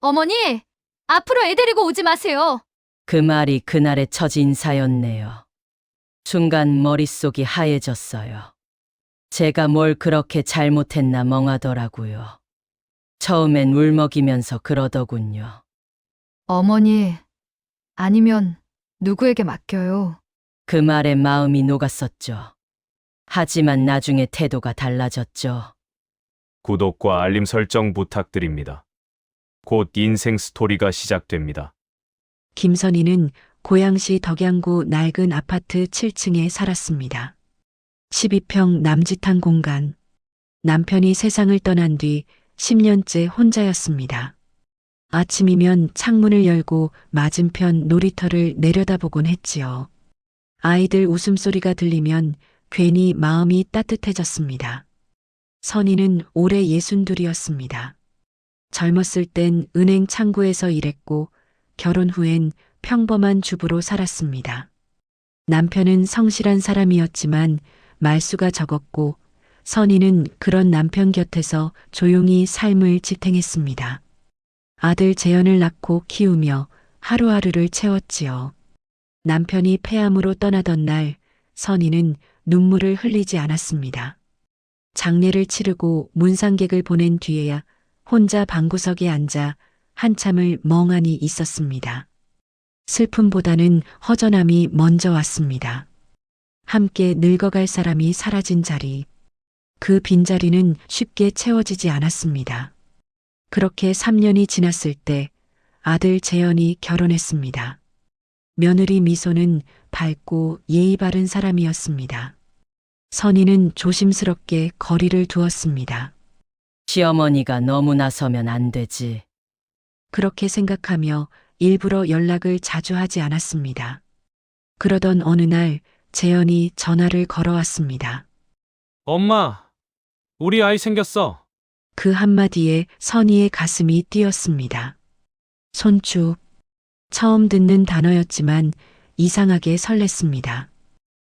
어머니, 앞으로 애 데리고 오지 마세요. 그 말이 그날의 첫 인사였네요. 순간 머릿속이 하얘졌어요. 제가 뭘 그렇게 잘못했나 멍하더라고요. 처음엔 울먹이면서 그러더군요. 어머니, 아니면 누구에게 맡겨요? 그 말에 마음이 녹았었죠. 하지만 나중에 태도가 달라졌죠. 구독과 알림 설정 부탁드립니다. 곧 인생 스토리가 시작됩니다. 김선희는 고양시 덕양구 낡은 아파트 7층에 살았습니다. 12평 남짓한 공간. 남편이 세상을 떠난 뒤 10년째 혼자였습니다. 아침이면 창문을 열고 맞은편 놀이터를 내려다보곤 했지요. 아이들 웃음소리가 들리면 괜히 마음이 따뜻해졌습니다. 선희는 올해 62이었습니다. 젊었을 땐 은행 창구에서 일했고 결혼 후엔 평범한 주부로 살았습니다. 남편은 성실한 사람이었지만 말수가 적었고 선희는 그런 남편 곁에서 조용히 삶을 지탱했습니다. 아들 재현을 낳고 키우며 하루하루를 채웠지요. 남편이 폐암으로 떠나던 날 선희는 눈물을 흘리지 않았습니다. 장례를 치르고 문상객을 보낸 뒤에야 혼자 방구석에 앉아 한참을 멍하니 있었습니다. 슬픔보다는 허전함이 먼저 왔습니다. 함께 늙어갈 사람이 사라진 자리. 그 빈자리는 쉽게 채워지지 않았습니다. 그렇게 3년이 지났을 때 아들 재현이 결혼했습니다. 며느리 미소는 밝고 예의 바른 사람이었습니다. 선희는 조심스럽게 거리를 두었습니다. 시어머니가 너무 나서면 안 되지. 그렇게 생각하며 일부러 연락을 자주 하지 않았습니다. 그러던 어느 날 재현이 전화를 걸어왔습니다. 엄마, 우리 아이 생겼어. 그 한마디에 선희의 가슴이 뛰었습니다. 손주. 처음 듣는 단어였지만 이상하게 설렜습니다.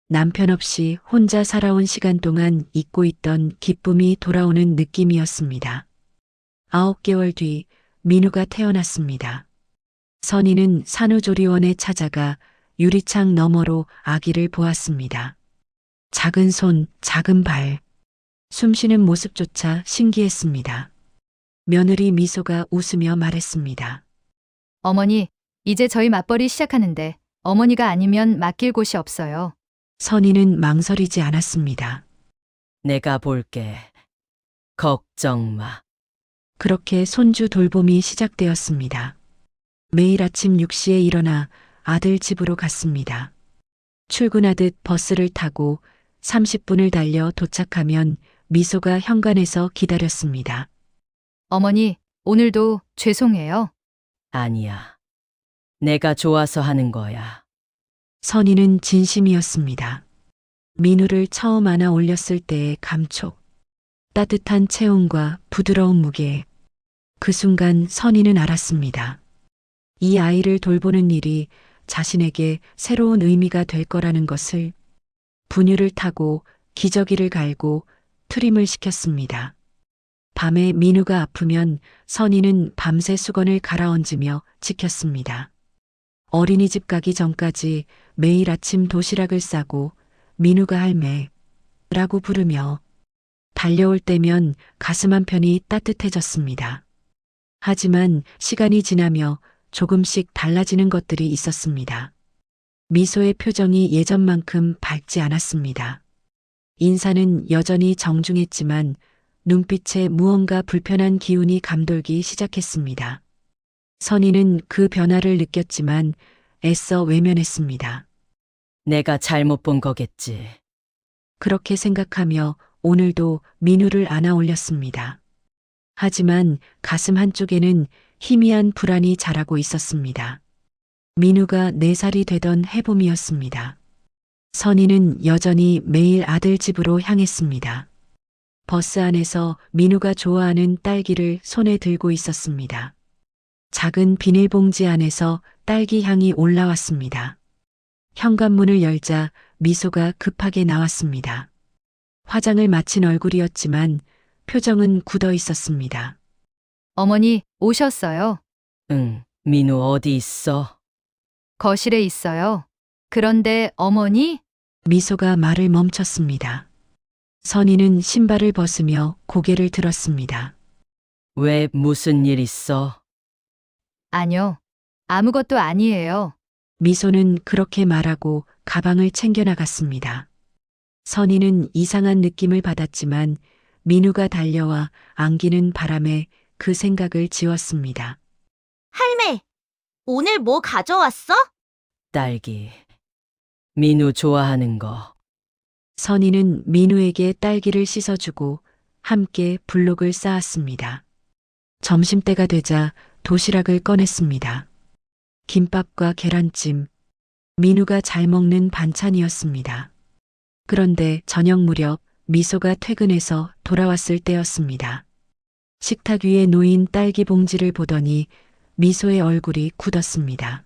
남편 없이 혼자 살아온 시간 동안 잊고 있던 기쁨이 돌아오는 느낌이었습니다. 9개월 뒤 민우가 태어났습니다. 선희는 산후조리원에 찾아가 유리창 너머로 아기를 보았습니다. 작은 손, 작은 발. 숨쉬는 모습조차 신기했습니다. 며느리 미소가 웃으며 말했습니다. 어머니, 이제 저희 맞벌이 시작하는데 어머니가 아니면 맡길 곳이 없어요. 선희는 망설이지 않았습니다. 내가 볼게. 걱정 마. 그렇게 손주 돌봄이 시작되었습니다. 매일 아침 6시에 일어나 아들 집으로 갔습니다. 출근하듯 버스를 타고 30분을 달려 도착하면 미소가 현관에서 기다렸습니다. 어머니, 오늘도 죄송해요. 아니야. 내가 좋아서 하는 거야. 선희는 진심이었습니다. 민우를 처음 안아 올렸을 때의 감촉, 따뜻한 체온과 부드러운 무게. 그 순간 선희는 알았습니다. 이 아이를 돌보는 일이 자신에게 새로운 의미가 될 거라는 것을. 분유를 타고 기저귀를 갈고 트림을 시켰습니다. 밤에 민우가 아프면 선희는 밤새 수건을 갈아얹으며 지켰습니다. 어린이집 가기 전까지 매일 아침 도시락을 싸고 민우가 할매라고 부르며 달려올 때면 가슴 한편이 따뜻해졌습니다. 하지만 시간이 지나며 조금씩 달라지는 것들이 있었습니다. 미소의 표정이 예전만큼 밝지 않았습니다. 인사는 여전히 정중했지만 눈빛에 무언가 불편한 기운이 감돌기 시작했습니다. 선희는 그 변화를 느꼈지만 애써 외면했습니다. 내가 잘못 본 거겠지. 그렇게 생각하며 오늘도 민우를 안아 올렸습니다. 하지만 가슴 한쪽에는 희미한 불안이 자라고 있었습니다. 민우가 4살이 되던 해봄이었습니다. 선희는 여전히 매일 아들 집으로 향했습니다. 버스 안에서 민우가 좋아하는 딸기를 손에 들고 있었습니다. 작은 비닐봉지 안에서 딸기 향이 올라왔습니다. 현관문을 열자 미소가 급하게 나왔습니다. 화장을 마친 얼굴이었지만 표정은 굳어 있었습니다. 어머니, 오셨어요. 응, 민우 어디 있어? 거실에 있어요. 그런데 어머니? 미소가 말을 멈췄습니다. 선희는 신발을 벗으며 고개를 들었습니다. 왜 무슨 일 있어? 아니요. 아무것도 아니에요. 미소는 그렇게 말하고 가방을 챙겨 나갔습니다. 선희는 이상한 느낌을 받았지만 민우가 달려와 안기는 바람에 그 생각을 지웠습니다. 할매, 오늘 뭐 가져왔어? 딸기. 민우 좋아하는 거. 선희는 민우에게 딸기를 씻어주고 함께 블록을 쌓았습니다. 점심때가 되자 도시락을 꺼냈습니다. 김밥과 계란찜, 민우가 잘 먹는 반찬이었습니다. 그런데 저녁 무렵 미소가 퇴근해서 돌아왔을 때였습니다. 식탁 위에 놓인 딸기 봉지를 보더니 미소의 얼굴이 굳었습니다.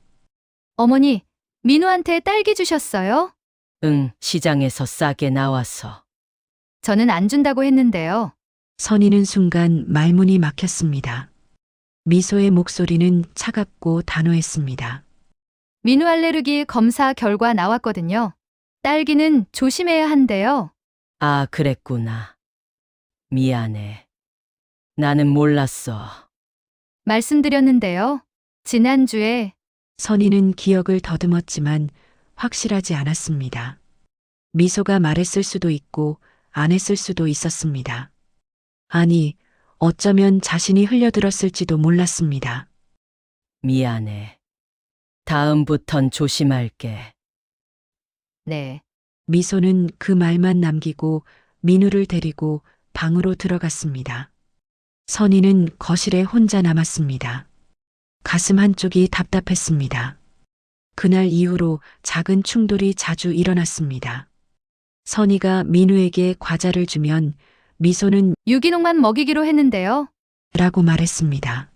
어머니, 민우한테 딸기 주셨어요? 응, 시장에서 싸게 나와서. 저는 안 준다고 했는데요. 선희는 순간 말문이 막혔습니다. 미소의 목소리는 차갑고 단호했습니다. 민우 알레르기 검사 결과 나왔거든요. 딸기는 조심해야 한대요. 아, 그랬구나. 미안해. 나는 몰랐어. 말씀드렸는데요. 지난주에 선희는 기억을 더듬었지만 확실하지 않았습니다. 미소가 말했을 수도 있고 안 했을 수도 있었습니다. 아니, 어쩌면 자신이 흘려들었을지도 몰랐습니다. 미안해. 다음부턴 조심할게. 네. 미소는 그 말만 남기고 민우를 데리고 방으로 들어갔습니다. 선희는 거실에 혼자 남았습니다. 가슴 한쪽이 답답했습니다. 그날 이후로 작은 충돌이 자주 일어났습니다. 선희가 민우에게 과자를 주면 미소는 유기농만 먹이기로 했는데요. 라고 말했습니다.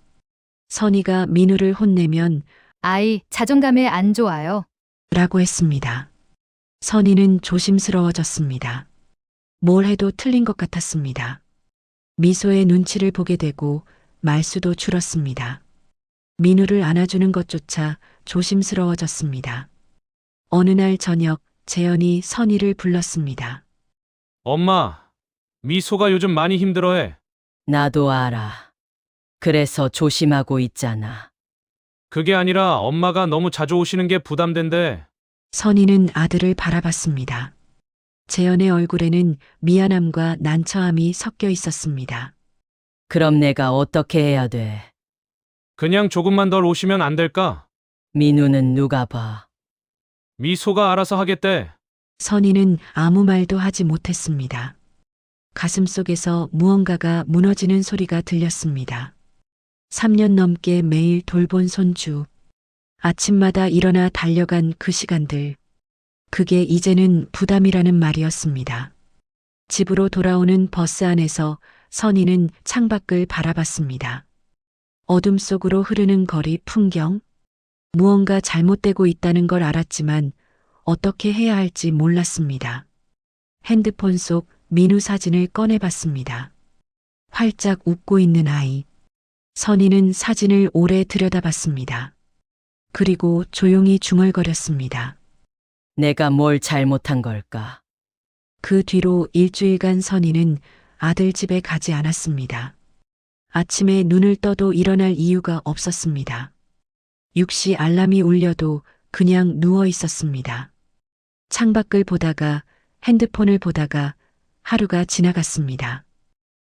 선희가 민우를 혼내면 아이 자존감에 안 좋아요. 라고 했습니다. 선희는 조심스러워졌습니다. 뭘 해도 틀린 것 같았습니다. 미소의 눈치를 보게 되고 말수도 줄었습니다. 민우를 안아주는 것조차 조심스러워졌습니다. 어느 날 저녁 재현이 선희를 불렀습니다. 엄마, 미소가 요즘 많이 힘들어해. 나도 알아. 그래서 조심하고 있잖아. 그게 아니라 엄마가 너무 자주 오시는 게 부담된대. 선희는 아들을 바라봤습니다. 재현의 얼굴에는 미안함과 난처함이 섞여 있었습니다. 그럼 내가 어떻게 해야 돼? 그냥 조금만 덜 오시면 안 될까? 민우는 누가 봐? 미소가 알아서 하겠대. 선희는 아무 말도 하지 못했습니다. 가슴 속에서 무언가가 무너지는 소리가 들렸습니다. 3년 넘게 매일 돌본 손주. 아침마다 일어나 달려간 그 시간들. 그게 이제는 부담이라는 말이었습니다. 집으로 돌아오는 버스 안에서 선희는 창밖을 바라봤습니다. 어둠 속으로 흐르는 거리 풍경. 무언가 잘못되고 있다는 걸 알았지만 어떻게 해야 할지 몰랐습니다. 핸드폰 속 민우 사진을 꺼내봤습니다. 활짝 웃고 있는 아이. 선희는 사진을 오래 들여다봤습니다. 그리고 조용히 중얼거렸습니다. 내가 뭘 잘못한 걸까? 그 뒤로 일주일간 선희는 아들 집에 가지 않았습니다. 아침에 눈을 떠도 일어날 이유가 없었습니다. 6시 알람이 울려도 그냥 누워 있었습니다. 창밖을 보다가 핸드폰을 보다가 하루가 지나갔습니다.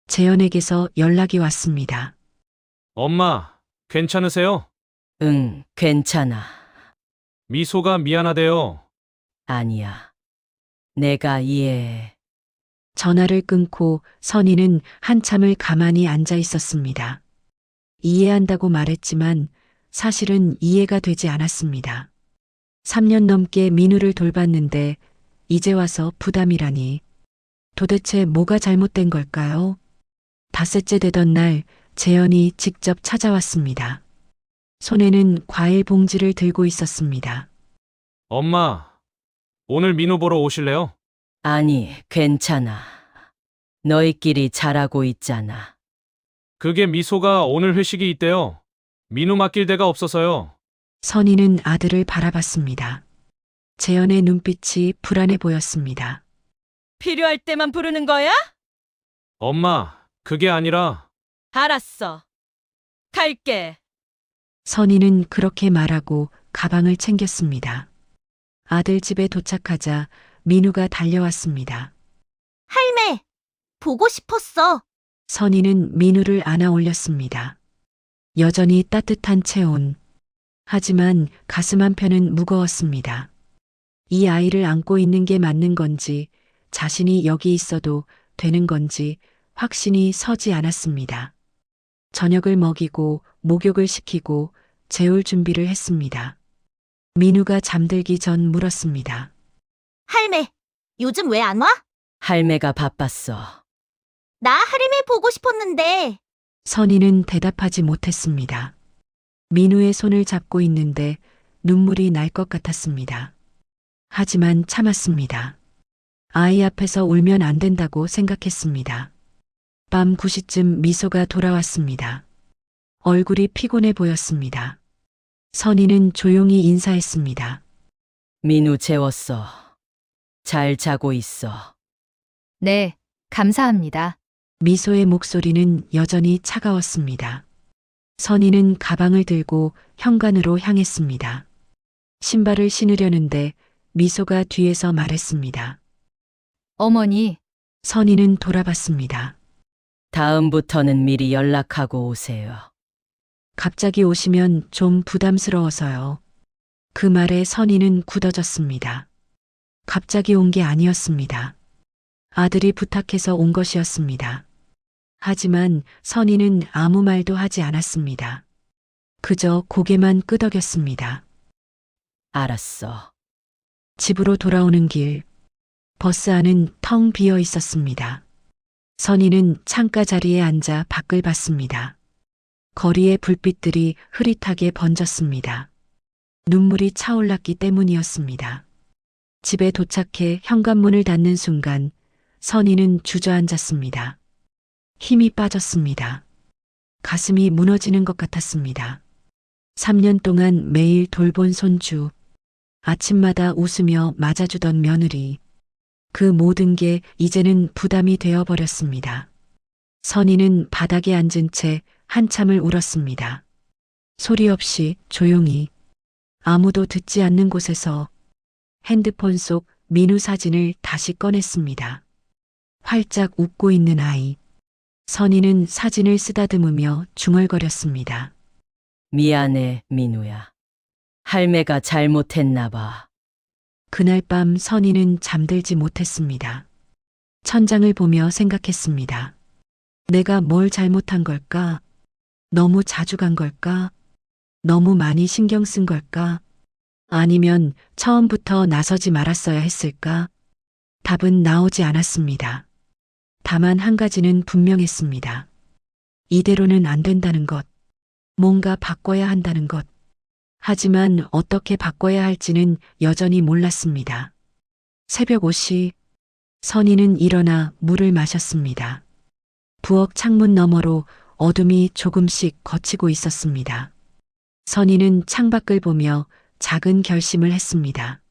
재현에게서 연락이 왔습니다. 엄마, 괜찮으세요? 응, 괜찮아. 미소가 미안하대요. 아니야. 내가 이해해. 전화를 끊고 선희는 한참을 가만히 앉아 있었습니다. 이해한다고 말했지만 사실은 이해가 되지 않았습니다. 3년 넘게 민우를 돌봤는데 이제 와서 부담이라니. 도대체 뭐가 잘못된 걸까요? 닷새째 되던 날 재현이 직접 찾아왔습니다. 손에는 과일 봉지를 들고 있었습니다. 엄마, 오늘 민호 보러 오실래요? 아니, 괜찮아. 너희끼리 잘하고 있잖아. 그게 미소가 오늘 회식이 있대요. 민우 맡길 데가 없어서요. 선희는 아들을 바라봤습니다. 재현의 눈빛이 불안해 보였습니다. 필요할 때만 부르는 거야? 엄마, 그게 아니라 알았어. 갈게. 선희는 그렇게 말하고 가방을 챙겼습니다. 아들 집에 도착하자 민우가 달려왔습니다. 할매, 보고 싶었어. 선희는 민우를 안아 올렸습니다. 여전히 따뜻한 체온. 하지만 가슴 한편은 무거웠습니다. 이 아이를 안고 있는 게 맞는 건지, 자신이 여기 있어도 되는 건지 확신이 서지 않았습니다. 저녁을 먹이고 목욕을 시키고 재울 준비를 했습니다. 민우가 잠들기 전 물었습니다. 할매, 요즘 왜 안 와? 할매가 바빴어. 나 할매 보고 싶었는데. 선희는 대답하지 못했습니다. 민우의 손을 잡고 있는데 눈물이 날 것 같았습니다. 하지만 참았습니다. 아이 앞에서 울면 안 된다고 생각했습니다. 밤 9시쯤 미소가 돌아왔습니다. 얼굴이 피곤해 보였습니다. 선희는 조용히 인사했습니다. 민우 재웠어. 잘 자고 있어. 네, 감사합니다. 미소의 목소리는 여전히 차가웠습니다. 선희는 가방을 들고 현관으로 향했습니다. 신발을 신으려는데 미소가 뒤에서 말했습니다. 어머니, 선희는 돌아봤습니다. 다음부터는 미리 연락하고 오세요. 갑자기 오시면 좀 부담스러워서요. 그 말에 선희는 굳어졌습니다. 갑자기 온 게 아니었습니다. 아들이 부탁해서 온 것이었습니다. 하지만 선희는 아무 말도 하지 않았습니다. 그저 고개만 끄덕였습니다. 알았어. 집으로 돌아오는 길, 버스 안은 텅 비어 있었습니다. 선희는 창가 자리에 앉아 밖을 봤습니다. 거리의 불빛들이 흐릿하게 번졌습니다. 눈물이 차올랐기 때문이었습니다. 집에 도착해 현관문을 닫는 순간 선희는 주저앉았습니다. 힘이 빠졌습니다. 가슴이 무너지는 것 같았습니다. 3년 동안 매일 돌본 손주, 아침마다 웃으며 맞아주던 며느리, 그 모든 게 이제는 부담이 되어버렸습니다. 선희는 바닥에 앉은 채 한참을 울었습니다. 소리 없이 조용히, 아무도 듣지 않는 곳에서 핸드폰 속 민우 사진을 다시 꺼냈습니다. 활짝 웃고 있는 아이. 선희는 사진을 쓰다듬으며 중얼거렸습니다. 미안해, 민우야. 할매가 잘못했나 봐. 그날 밤 선희는 잠들지 못했습니다. 천장을 보며 생각했습니다. 내가 뭘 잘못한 걸까? 너무 자주 간 걸까? 너무 많이 신경 쓴 걸까? 아니면 처음부터 나서지 말았어야 했을까? 답은 나오지 않았습니다. 다만 한 가지는 분명했습니다. 이대로는 안 된다는 것. 뭔가 바꿔야 한다는 것. 하지만 어떻게 바꿔야 할지는 여전히 몰랐습니다. 새벽 5시, 선희는 일어나 물을 마셨습니다. 부엌 창문 너머로 어둠이 조금씩 걷히고 있었습니다. 선희는 창밖을 보며 작은 결심을 했습니다.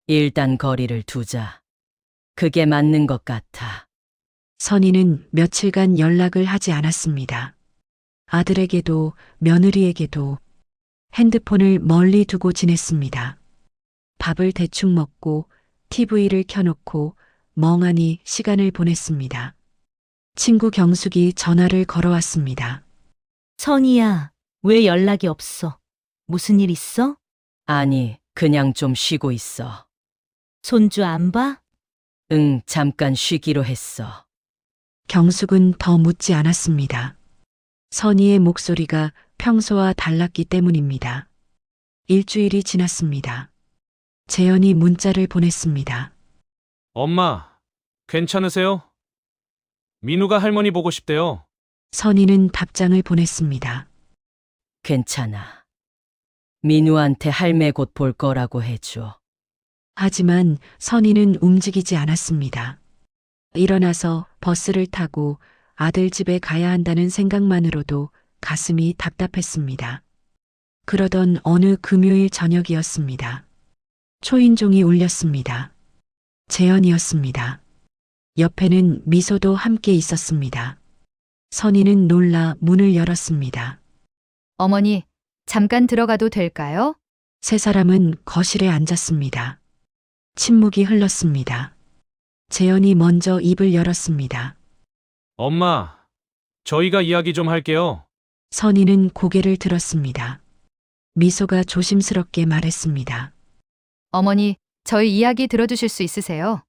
일단 거리를 두자. 그게 맞는 것 같아. 선희는 며칠간 연락을 하지 않았습니다. 아들에게도 며느리에게도 핸드폰을 멀리 두고 지냈습니다. 밥을 대충 먹고 TV를 켜놓고 멍하니 시간을 보냈습니다. 친구 경숙이 전화를 걸어왔습니다. 선희야, 왜 연락이 없어? 무슨 일 있어? 아니, 그냥 좀 쉬고 있어. 손주 안 봐? 응, 잠깐 쉬기로 했어. 경숙은 더 묻지 않았습니다. 선희의 목소리가 평소와 달랐기 때문입니다. 일주일이 지났습니다. 재현이 문자를 보냈습니다. 엄마, 괜찮으세요? 민우가 할머니 보고 싶대요. 선희는 답장을 보냈습니다. 괜찮아. 민우한테 할매 곧 볼 거라고 해줘. 하지만 선희는 움직이지 않았습니다. 일어나서 버스를 타고 아들 집에 가야 한다는 생각만으로도 가슴이 답답했습니다. 그러던 어느 금요일 저녁이었습니다. 초인종이 울렸습니다. 재현이었습니다. 옆에는 미소도 함께 있었습니다. 선희는 놀라 문을 열었습니다. 어머니, 잠깐 들어가도 될까요? 세 사람은 거실에 앉았습니다. 침묵이 흘렀습니다. 재현이 먼저 입을 열었습니다. 엄마, 저희가 이야기 좀 할게요. 선희는 고개를 들었습니다. 미소가 조심스럽게 말했습니다. 어머니, 저희 이야기 들어주실 수 있으세요?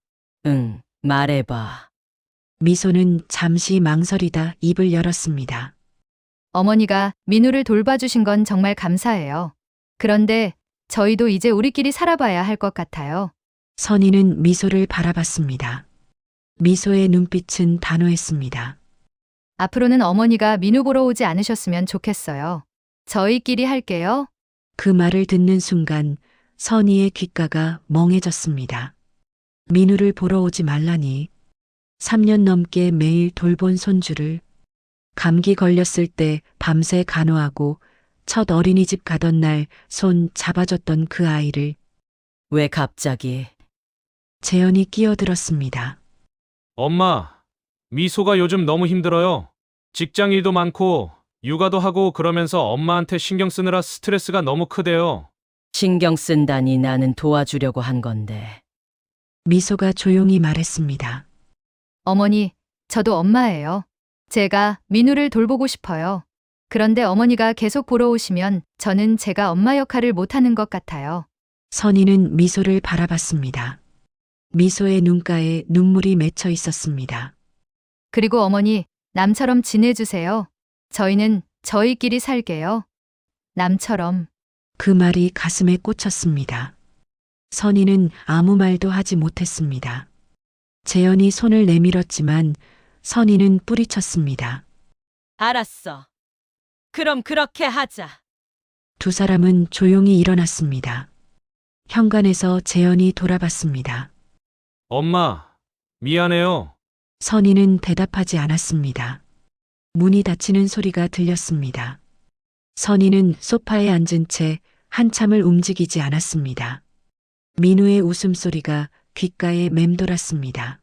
응, 말해봐. 미소는 잠시 망설이다 입을 열었습니다. 어머니가 민우를 돌봐주신 건 정말 감사해요. 그런데 저희도 이제 우리끼리 살아봐야 할 것 같아요. 선희는 미소를 바라봤습니다. 미소의 눈빛은 단호했습니다. 앞으로는 어머니가 민우 보러 오지 않으셨으면 좋겠어요. 저희끼리 할게요. 그 말을 듣는 순간 선희의 귓가가 멍해졌습니다. 민우를 보러 오지 말라니. 3년 넘게 매일 돌본 손주를 감기 걸렸을 때 밤새 간호하고 첫 어린이집 가던 날 손 잡아줬던 그 아이를 왜 갑자기? 재현이 끼어들었습니다. 엄마, 미소가 요즘 너무 힘들어요. 직장 일도 많고 육아도 하고 그러면서 엄마한테 신경 쓰느라 스트레스가 너무 크대요. 신경 쓴다니 나는 도와주려고 한 건데. 미소가 조용히 말했습니다. 어머니, 저도 엄마예요. 제가 민우를 돌보고 싶어요. 그런데 어머니가 계속 보러 오시면 저는 제가 엄마 역할을 못하는 것 같아요. 선희는 미소를 바라봤습니다. 미소의 눈가에 눈물이 맺혀 있었습니다. 그리고 어머니, 남처럼 지내주세요. 저희는 저희끼리 살게요. 남처럼. 그 말이 가슴에 꽂혔습니다. 선희는 아무 말도 하지 못했습니다. 재현이 손을 내밀었지만 선희는 뿌리쳤습니다. 알았어. 그럼 그렇게 하자. 두 사람은 조용히 일어났습니다. 현관에서 재현이 돌아봤습니다. 엄마, 미안해요. 선희는 대답하지 않았습니다. 문이 닫히는 소리가 들렸습니다. 선희는 소파에 앉은 채 한참을 움직이지 않았습니다. 민우의 웃음소리가 귓가에 맴돌았습니다.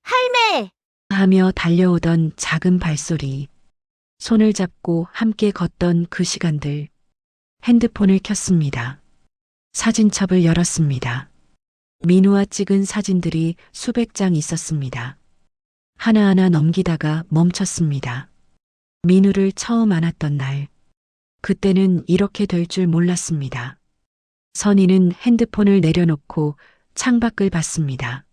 할매! 하며 달려오던 작은 발소리, 손을 잡고 함께 걷던 그 시간들, 핸드폰을 켰습니다. 사진첩을 열었습니다. 민우와 찍은 사진들이 수백 장 있었습니다. 하나하나 넘기다가 멈췄습니다. 민우를 처음 안았던 날, 그때는 이렇게 될 줄 몰랐습니다. 선희는 핸드폰을 내려놓고 창밖을 봤습니다.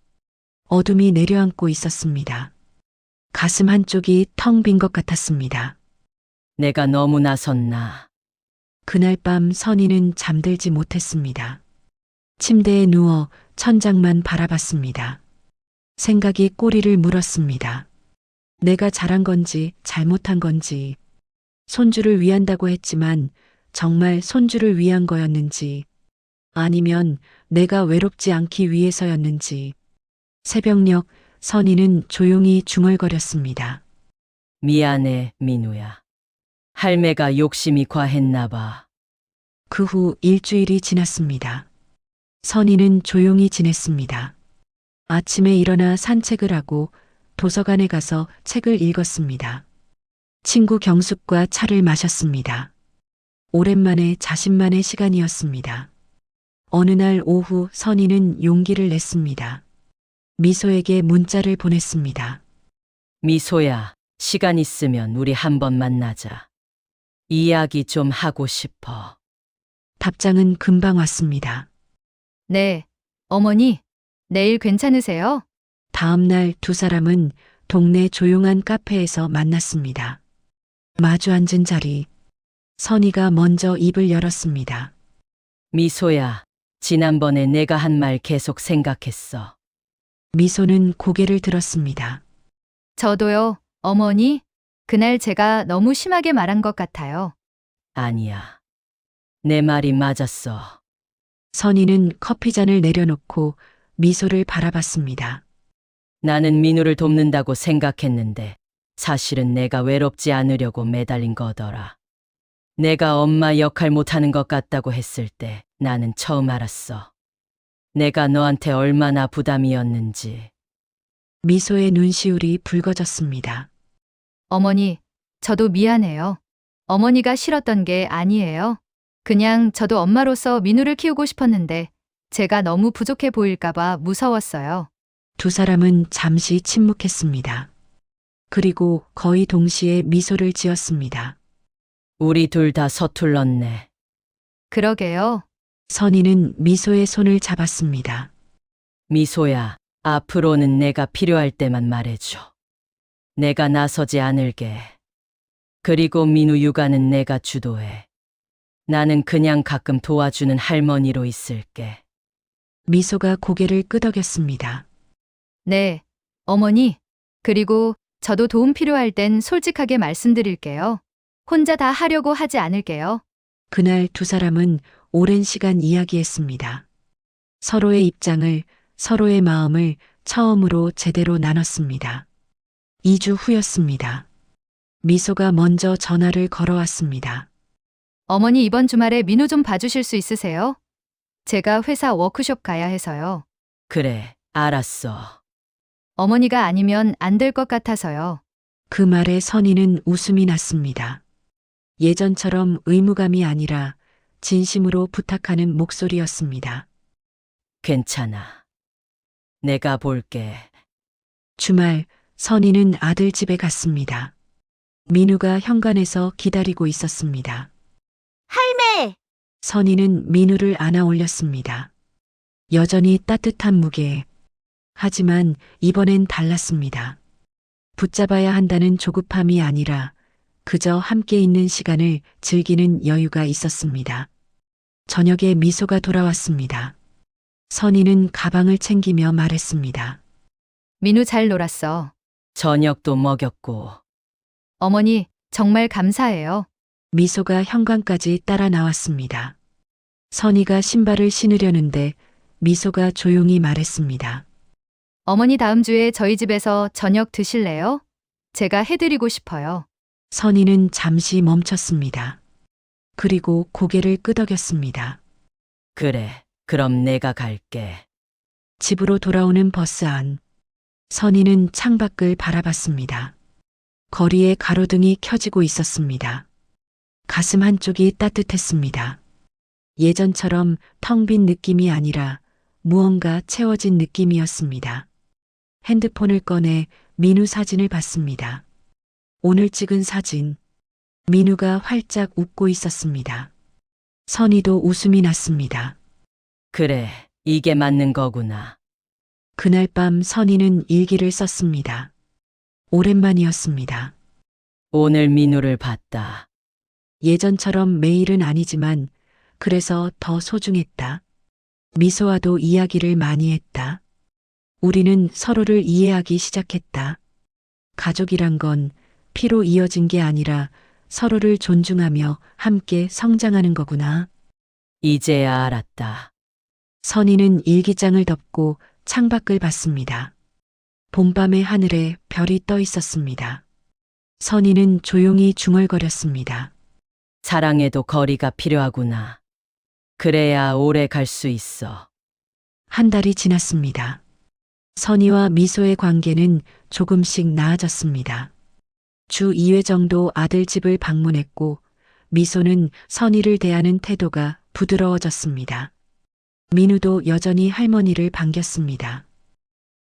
어둠이 내려앉고 있었습니다. 가슴 한쪽이 텅 빈 것 같았습니다. 내가 너무 나섰나? 그날 밤 선희는 잠들지 못했습니다. 침대에 누워 천장만 바라봤습니다. 생각이 꼬리를 물었습니다. 내가 잘한 건지 잘못한 건지, 손주를 위한다고 했지만 정말 손주를 위한 거였는지, 아니면 내가 외롭지 않기 위해서였는지. 새벽녘 선희는 조용히 중얼거렸습니다. 미안해, 민우야. 할매가 욕심이 과했나 봐. 그 후 일주일이 지났습니다. 선희는 조용히 지냈습니다. 아침에 일어나 산책을 하고 도서관에 가서 책을 읽었습니다. 친구 경숙과 차를 마셨습니다. 오랜만에 자신만의 시간이었습니다. 어느 날 오후 선희는 용기를 냈습니다. 미소에게 문자를 보냈습니다. 미소야, 시간 있으면 우리 한번 만나자. 이야기 좀 하고 싶어. 답장은 금방 왔습니다. 네, 어머니, 내일 괜찮으세요? 다음 날 두 사람은 동네 조용한 카페에서 만났습니다. 마주 앉은 자리, 선희가 먼저 입을 열었습니다. 미소야, 지난번에 내가 한 말 계속 생각했어. 미소는 고개를 들었습니다. 저도요, 어머니. 그날 제가 너무 심하게 말한 것 같아요. 아니야. 내 말이 맞았어. 선희는 커피잔을 내려놓고 미소를 바라봤습니다. 나는 민우를 돕는다고 생각했는데 사실은 내가 외롭지 않으려고 매달린 거더라. 내가 엄마 역할 못하는 것 같다고 했을 때 나는 처음 알았어. 내가 너한테 얼마나 부담이었는지. 미소의 눈시울이 붉어졌습니다. 어머니, 저도 미안해요. 어머니가 싫었던 게 아니에요. 그냥 저도 엄마로서 민우를 키우고 싶었는데 제가 너무 부족해 보일까봐 무서웠어요. 두 사람은 잠시 침묵했습니다. 그리고 거의 동시에 미소를 지었습니다. 우리 둘 다 서툴렀네. 그러게요. 선희는 미소의 손을 잡았습니다. 미소야, 앞으로는 내가 필요할 때만 말해줘. 내가 나서지 않을게. 그리고 민우 육아는 내가 주도해. 나는 그냥 가끔 도와주는 할머니로 있을게. 미소가 고개를 끄덕였습니다. 네, 어머니. 그리고 저도 도움 필요할 땐 솔직하게 말씀드릴게요. 혼자 다 하려고 하지 않을게요. 그날 두 사람은 오랜 시간 이야기했습니다. 서로의 입장을, 서로의 마음을 처음으로 제대로 나눴습니다. 2주 후였습니다. 미소가 먼저 전화를 걸어왔습니다. 어머니 이번 주말에 민우 좀 봐주실 수 있으세요? 제가 회사 워크숍 가야 해서요. 그래, 알았어. 어머니가 아니면 안 될 것 같아서요. 그 말에 선희는 웃음이 났습니다. 예전처럼 의무감이 아니라 진심으로 부탁하는 목소리였습니다. 괜찮아. 내가 볼게. 주말 선희는 아들 집에 갔습니다. 민우가 현관에서 기다리고 있었습니다. 할매! 선희는 민우를 안아 올렸습니다. 여전히 따뜻한 무게. 하지만 이번엔 달랐습니다. 붙잡아야 한다는 조급함이 아니라 그저 함께 있는 시간을 즐기는 여유가 있었습니다. 저녁에 미소가 돌아왔습니다. 선희는 가방을 챙기며 말했습니다. 민우 잘 놀았어. 저녁도 먹였고. 어머니, 정말 감사해요. 미소가 현관까지 따라 나왔습니다. 선희가 신발을 신으려는데 미소가 조용히 말했습니다. 어머니 다음 주에 저희 집에서 저녁 드실래요? 제가 해드리고 싶어요. 선희는 잠시 멈췄습니다. 그리고 고개를 끄덕였습니다. 그래, 그럼 내가 갈게. 집으로 돌아오는 버스 안. 선희는 창밖을 바라봤습니다. 거리에 가로등이 켜지고 있었습니다. 가슴 한쪽이 따뜻했습니다. 예전처럼 텅 빈 느낌이 아니라 무언가 채워진 느낌이었습니다. 핸드폰을 꺼내 민우 사진을 봤습니다. 오늘 찍은 사진. 민우가 활짝 웃고 있었습니다. 선희도 웃음이 났습니다. 그래, 이게 맞는 거구나. 그날 밤 선희는 일기를 썼습니다. 오랜만이었습니다. 오늘 민우를 봤다. 예전처럼 매일은 아니지만 그래서 더 소중했다. 미소와도 이야기를 많이 했다. 우리는 서로를 이해하기 시작했다. 가족이란 건 피로 이어진 게 아니라 서로를 존중하며 함께 성장하는 거구나. 이제야 알았다. 선희는 일기장을 덮고 창밖을 봤습니다. 봄밤의 하늘에 별이 떠 있었습니다. 선희는 조용히 중얼거렸습니다. 사랑에도 거리가 필요하구나. 그래야 오래 갈 수 있어. 한 달이 지났습니다. 선희와 미소의 관계는 조금씩 나아졌습니다. 주 2회 정도 아들 집을 방문했고 미소는 선희를 대하는 태도가 부드러워졌습니다. 민우도 여전히 할머니를 반겼습니다.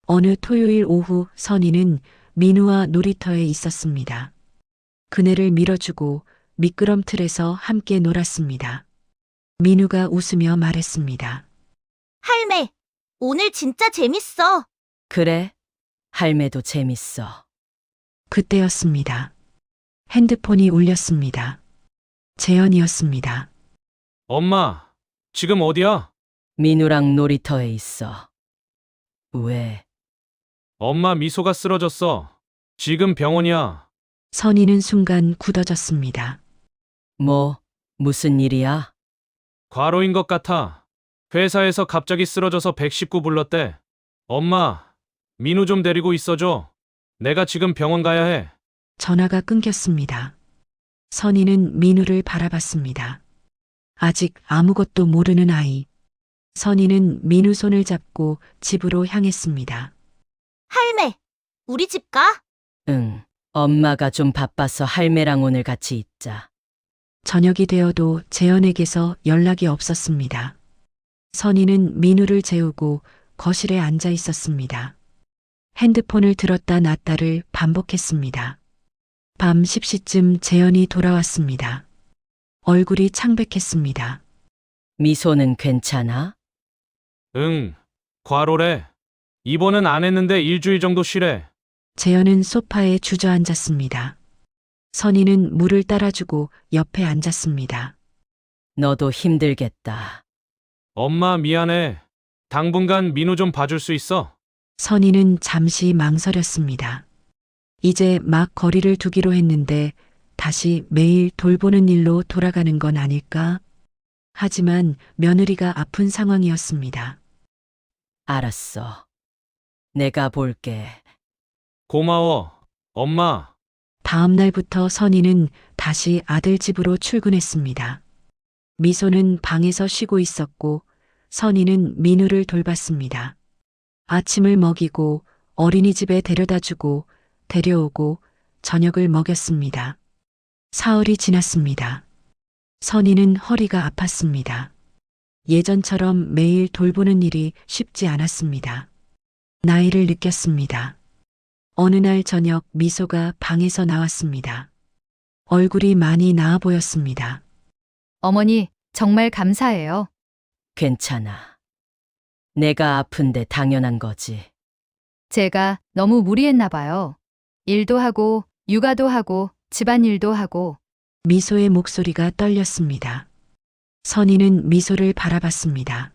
어느 토요일 오후 선희는 민우와 놀이터에 있었습니다. 그네를 밀어주고 미끄럼틀에서 함께 놀았습니다. 민우가 웃으며 말했습니다. 할매! 오늘 진짜 재밌어! 그래? 할매도 재밌어. 그때였습니다. 핸드폰이 울렸습니다. 재현이었습니다. 엄마, 지금 어디야? 민우랑 놀이터에 있어. 왜? 엄마 미소가 쓰러졌어. 지금 병원이야. 선희는 순간 굳어졌습니다. 뭐, 무슨 일이야? 과로인 것 같아. 회사에서 갑자기 쓰러져서 119 불렀대. 엄마, 민우 좀 데리고 있어줘. 내가 지금 병원 가야 해. 전화가 끊겼습니다. 선희는 민우를 바라봤습니다. 아직 아무것도 모르는 아이. 선희는 민우 손을 잡고 집으로 향했습니다. 할매, 우리 집 가? 응. 엄마가 좀 바빠서 할매랑 오늘 같이 있자. 저녁이 되어도 재현에게서 연락이 없었습니다. 선희는 민우를 재우고 거실에 앉아 있었습니다. 핸드폰을 들었다 놨다를 반복했습니다. 밤 10시쯤 재현이 돌아왔습니다. 얼굴이 창백했습니다. 미소는 괜찮아? 응, 과로래. 입원은 안 했는데 일주일 정도 쉬래. 재현은 소파에 주저앉았습니다. 선희는 물을 따라주고 옆에 앉았습니다. 너도 힘들겠다. 엄마 미안해. 당분간 민우 좀 봐줄 수 있어? 선희는 잠시 망설였습니다. 이제 막 거리를 두기로 했는데 다시 매일 돌보는 일로 돌아가는 건 아닐까? 하지만 며느리가 아픈 상황이었습니다. 알았어. 내가 볼게. 고마워, 엄마. 다음 날부터 선희는 다시 아들 집으로 출근했습니다. 미소는 방에서 쉬고 있었고 선희는 민우를 돌봤습니다. 아침을 먹이고 어린이집에 데려다 주고 데려오고 저녁을 먹였습니다. 사흘이 지났습니다. 선희는 허리가 아팠습니다. 예전처럼 매일 돌보는 일이 쉽지 않았습니다. 나이를 느꼈습니다. 어느 날 저녁 미소가 방에서 나왔습니다. 얼굴이 많이 나아 보였습니다. 어머니, 정말 감사해요. 괜찮아. 내가 아픈데 당연한 거지. 제가 너무 무리했나 봐요. 일도 하고, 육아도 하고, 집안일도 하고. 미소의 목소리가 떨렸습니다. 선희는 미소를 바라봤습니다.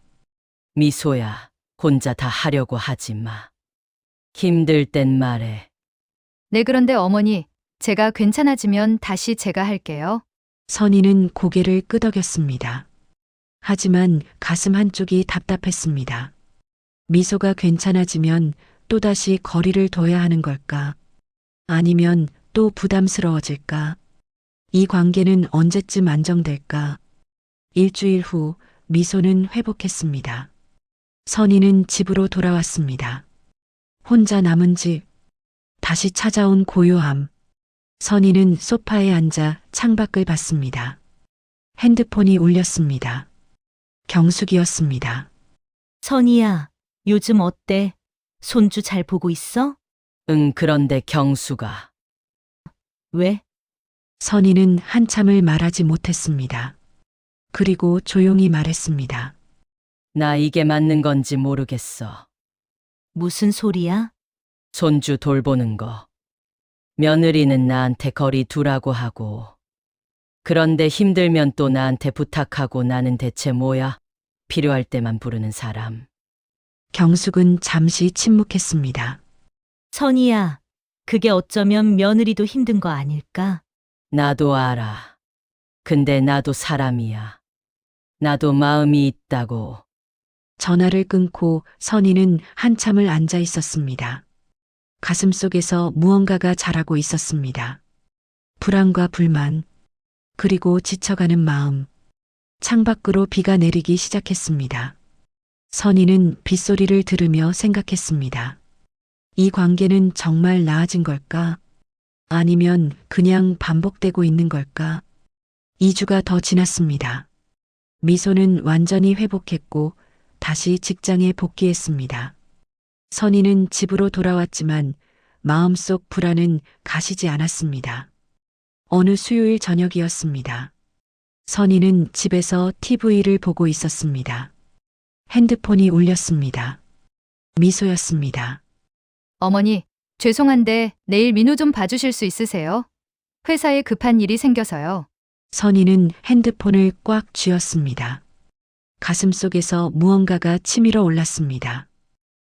미소야, 혼자 다 하려고 하지 마. 힘들 땐 말해. 네, 그런데 어머니, 제가 괜찮아지면 다시 제가 할게요. 선희는 고개를 끄덕였습니다. 하지만 가슴 한쪽이 답답했습니다. 미소가 괜찮아지면 또다시 거리를 둬야 하는 걸까? 아니면 또 부담스러워질까? 이 관계는 언제쯤 안정될까? 일주일 후 미소는 회복했습니다. 선희는 집으로 돌아왔습니다. 혼자 남은 집, 다시 찾아온 고요함. 선희는 소파에 앉아 창밖을 봤습니다. 핸드폰이 울렸습니다. 경숙이었습니다. 선희야, 요즘 어때? 손주 잘 보고 있어? 응, 그런데 경수가. 왜? 선희는 한참을 말하지 못했습니다. 그리고 조용히 말했습니다. 나 이게 맞는 건지 모르겠어. 무슨 소리야? 손주 돌보는 거. 며느리는 나한테 거리 두라고 하고. 그런데 힘들면 또 나한테 부탁하고 나는 대체 뭐야? 필요할 때만 부르는 사람. 경숙은 잠시 침묵했습니다. 선희야, 그게 어쩌면 며느리도 힘든 거 아닐까? 나도 알아. 근데 나도 사람이야. 나도 마음이 있다고. 전화를 끊고 선희는 한참을 앉아 있었습니다. 가슴 속에서 무언가가 자라고 있었습니다. 불안과 불만, 그리고 지쳐가는 마음. 창밖으로 비가 내리기 시작했습니다. 선희는 빗소리를 들으며 생각했습니다. 이 관계는 정말 나아진 걸까? 아니면 그냥 반복되고 있는 걸까? 2주가 더 지났습니다. 미소는 완전히 회복했고 다시 직장에 복귀했습니다. 선희는 집으로 돌아왔지만 마음속 불안은 가시지 않았습니다. 어느 수요일 저녁이었습니다. 선희는 집에서 TV를 보고 있었습니다. 핸드폰이 울렸습니다. 미소였습니다. 어머니, 죄송한데 내일 민우 좀 봐주실 수 있으세요? 회사에 급한 일이 생겨서요. 선희는 핸드폰을 꽉 쥐었습니다. 가슴 속에서 무언가가 치밀어 올랐습니다.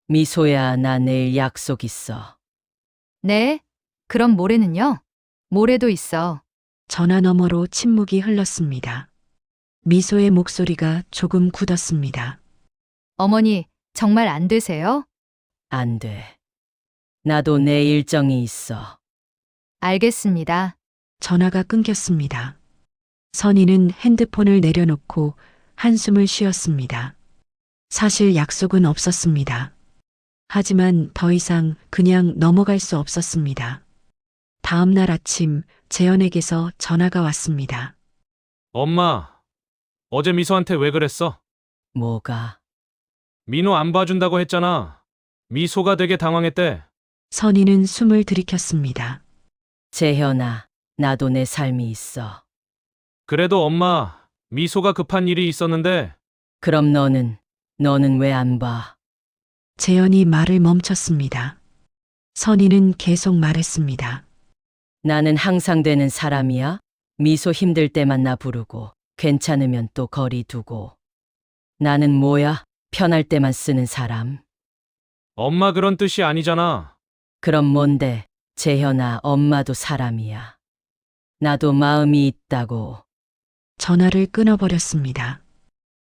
미소야, 나 내일 약속 있어. 네? 그럼 모레는요? 모레도 있어. 전화 너머로 침묵이 흘렀습니다. 미소의 목소리가 조금 굳었습니다. 어머니, 정말 안 되세요? 안 돼. 나도 내 일정이 있어. 알겠습니다. 전화가 끊겼습니다. 선희는 핸드폰을 내려놓고 한숨을 쉬었습니다. 사실 약속은 없었습니다. 하지만 더 이상 그냥 넘어갈 수 없었습니다. 다음 날 아침 재현에게서 전화가 왔습니다. 엄마, 어제 미소한테 왜 그랬어? 뭐가? 민호 안 봐준다고 했잖아. 미소가 되게 당황했대. 선희는 숨을 들이켰습니다. 재현아, 나도 내 삶이 있어. 그래도 엄마, 미소가 급한 일이 있었는데 그럼 너는 왜 안 봐? 재현이 말을 멈췄습니다. 선희는 계속 말했습니다. 나는 항상 되는 사람이야. 미소 힘들 때만 나 부르고, 괜찮으면 또 거리 두고. 나는 뭐야? 편할 때만 쓰는 사람. 엄마 그런 뜻이 아니잖아. 그럼 뭔데? 재현아, 엄마도 사람이야. 나도 마음이 있다고. 전화를 끊어버렸습니다.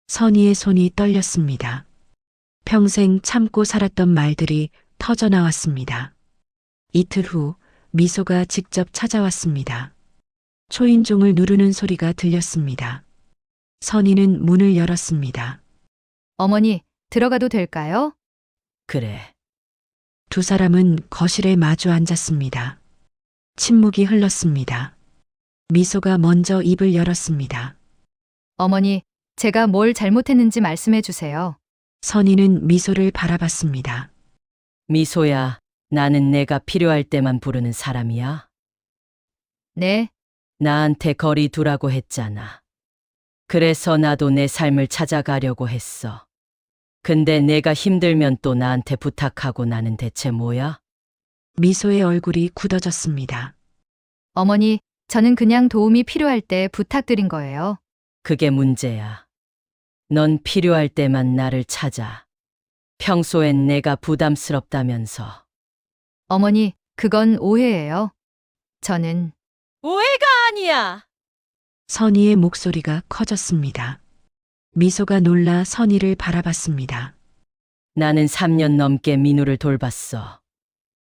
선희의 손이 떨렸습니다. 평생 참고 살았던 말들이 터져 나왔습니다. 이틀 후 미소가 직접 찾아왔습니다. 초인종을 누르는 소리가 들렸습니다. 선희는 문을 열었습니다. 어머니, 들어가도 될까요? 그래. 두 사람은 거실에 마주 앉았습니다. 침묵이 흘렀습니다. 미소가 먼저 입을 열었습니다. 어머니, 제가 뭘 잘못했는지 말씀해 주세요. 선희는 미소를 바라봤습니다. 미소야, 나는 내가 필요할 때만 부르는 사람이야. 네, 나한테 거리 두라고 했잖아. 그래서 나도 내 삶을 찾아가려고 했어. 근데 내가 힘들면 또 나한테 부탁하고 나는 대체 뭐야? 미소의 얼굴이 굳어졌습니다. 어머니, 저는 그냥 도움이 필요할 때 부탁드린 거예요. 그게 문제야. 넌 필요할 때만 나를 찾아. 평소엔 내가 부담스럽다면서. 어머니, 그건 오해예요. 저는 오해가 아니야. 선희의 목소리가 커졌습니다. 미소가 놀라 선희를 바라봤습니다. 나는 3년 넘게 민우를 돌봤어.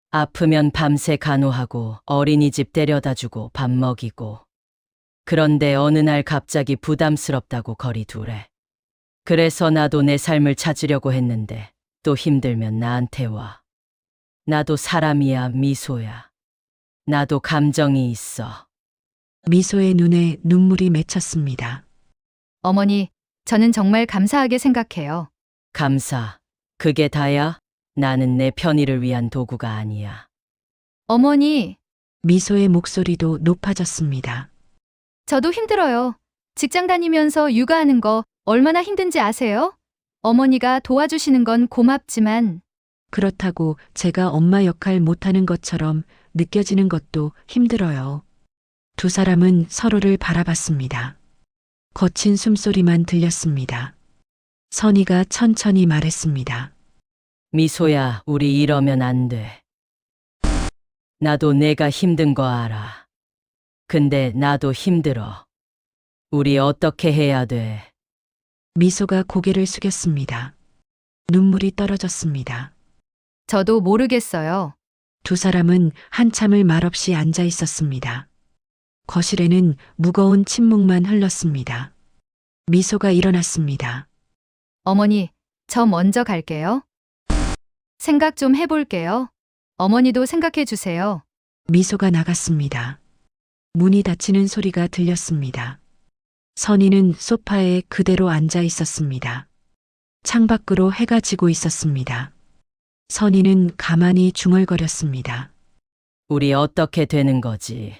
아프면 밤새 간호하고 어린이집 데려다주고 밥 먹이고. 그런데 어느 날 갑자기 부담스럽다고 거리 두래. 그래서 나도 내 삶을 찾으려고 했는데 또 힘들면 나한테 와. 나도 사람이야, 미소야. 나도 감정이 있어. 미소의 눈에 눈물이 맺혔습니다. 어머니, 저는 정말 감사하게 생각해요. 감사. 그게 다야? 나는 내 편의를 위한 도구가 아니야. 어머니, 미소의 목소리도 높아졌습니다. 저도 힘들어요. 직장 다니면서 육아하는 거 얼마나 힘든지 아세요? 어머니가 도와주시는 건 고맙지만 그렇다고 제가 엄마 역할 못하는 것처럼 느껴지는 것도 힘들어요. 두 사람은 서로를 바라봤습니다. 거친 숨소리만 들렸습니다. 선희가 천천히 말했습니다. 미소야, 우리 이러면 안 돼. 나도 내가 힘든 거 알아. 근데 나도 힘들어. 우리 어떻게 해야 돼? 미소가 고개를 숙였습니다. 눈물이 떨어졌습니다. 저도 모르겠어요. 두 사람은 한참을 말없이 앉아 있었습니다. 거실에는 무거운 침묵만 흘렀습니다. 미소가 일어났습니다. 어머니, 저 먼저 갈게요. 생각 좀 해볼게요. 어머니도 생각해 주세요. 미소가 나갔습니다. 문이 닫히는 소리가 들렸습니다. 선희는 소파에 그대로 앉아 있었습니다. 창밖으로 해가 지고 있었습니다. 선희는 가만히 중얼거렸습니다. 우리 어떻게 되는 거지?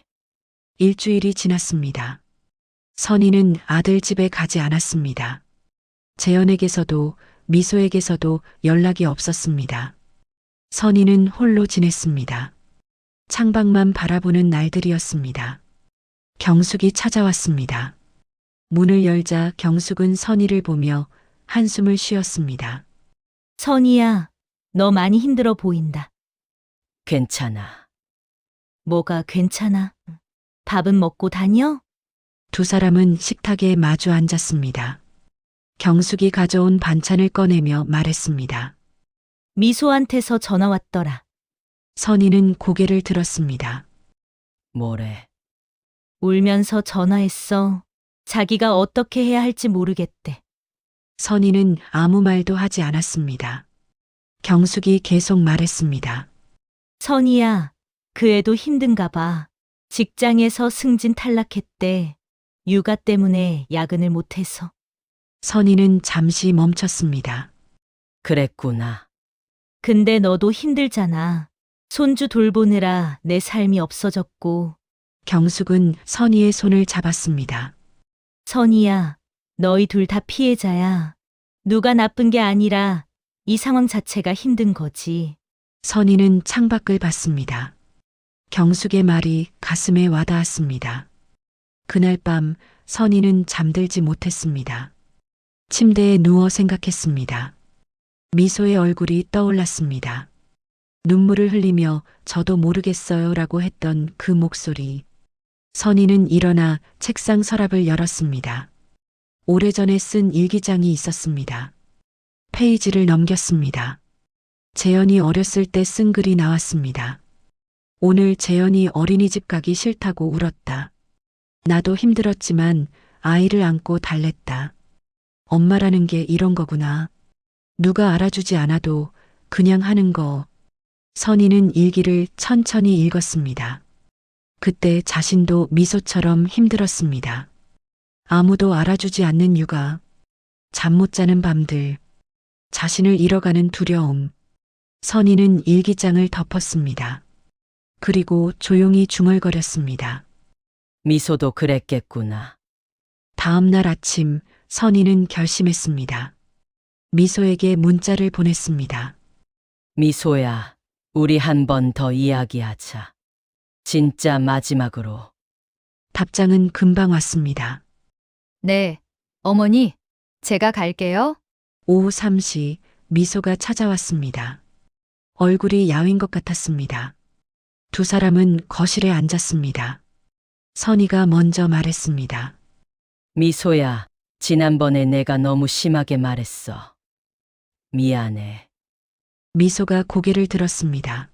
일주일이 지났습니다. 선희는 아들 집에 가지 않았습니다. 재현에게서도 미소에게서도 연락이 없었습니다. 선희는 홀로 지냈습니다. 창밖만 바라보는 날들이었습니다. 경숙이 찾아왔습니다. 문을 열자 경숙은 선희를 보며 한숨을 쉬었습니다. 선희야, 너 많이 힘들어 보인다. 괜찮아. 뭐가 괜찮아? 밥은 먹고 다녀? 두 사람은 식탁에 마주 앉았습니다. 경숙이 가져온 반찬을 꺼내며 말했습니다. 미소한테서 전화 왔더라. 선희는 고개를 들었습니다. 뭐래? 울면서 전화했어. 자기가 어떻게 해야 할지 모르겠대. 선희는 아무 말도 하지 않았습니다. 경숙이 계속 말했습니다. 선이야, 그 애도 힘든가 봐. 직장에서 승진 탈락했대. 육아 때문에 야근을 못해서. 선희는 잠시 멈췄습니다. 그랬구나. 근데 너도 힘들잖아. 손주 돌보느라 내 삶이 없어졌고. 경숙은 선희의 손을 잡았습니다. 선이야, 너희 둘 다 피해자야. 누가 나쁜 게 아니라 이 상황 자체가 힘든 거지. 선희는 창밖을 봤습니다. 경숙의 말이 가슴에 와닿았습니다. 그날 밤 선희는 잠들지 못했습니다. 침대에 누워 생각했습니다. 미소의 얼굴이 떠올랐습니다. 눈물을 흘리며 저도 모르겠어요 라고 했던 그 목소리. 선희는 일어나 책상 서랍을 열었습니다. 오래전에 쓴 일기장이 있었습니다. 페이지를 넘겼습니다. 재현이 어렸을 때 쓴 글이 나왔습니다. 오늘 재현이 어린이집 가기 싫다고 울었다. 나도 힘들었지만 아이를 안고 달랬다. 엄마라는 게 이런 거구나. 누가 알아주지 않아도 그냥 하는 거. 선희는 일기를 천천히 읽었습니다. 그때 자신도 미소처럼 힘들었습니다. 아무도 알아주지 않는 육아, 잠 못 자는 밤들, 자신을 잃어가는 두려움. 선희는 일기장을 덮었습니다. 그리고 조용히 중얼거렸습니다. 미소도 그랬겠구나. 다음 날 아침 선희는 결심했습니다. 미소에게 문자를 보냈습니다. 미소야, 우리 한 번 더 이야기하자. 진짜 마지막으로. 답장은 금방 왔습니다. 네, 어머니, 제가 갈게요. 오후 3시 미소가 찾아왔습니다. 얼굴이 야윈 것 같았습니다. 두 사람은 거실에 앉았습니다. 선희가 먼저 말했습니다. 미소야, 지난번에 내가 너무 심하게 말했어. 미안해. 미소가 고개를 들었습니다.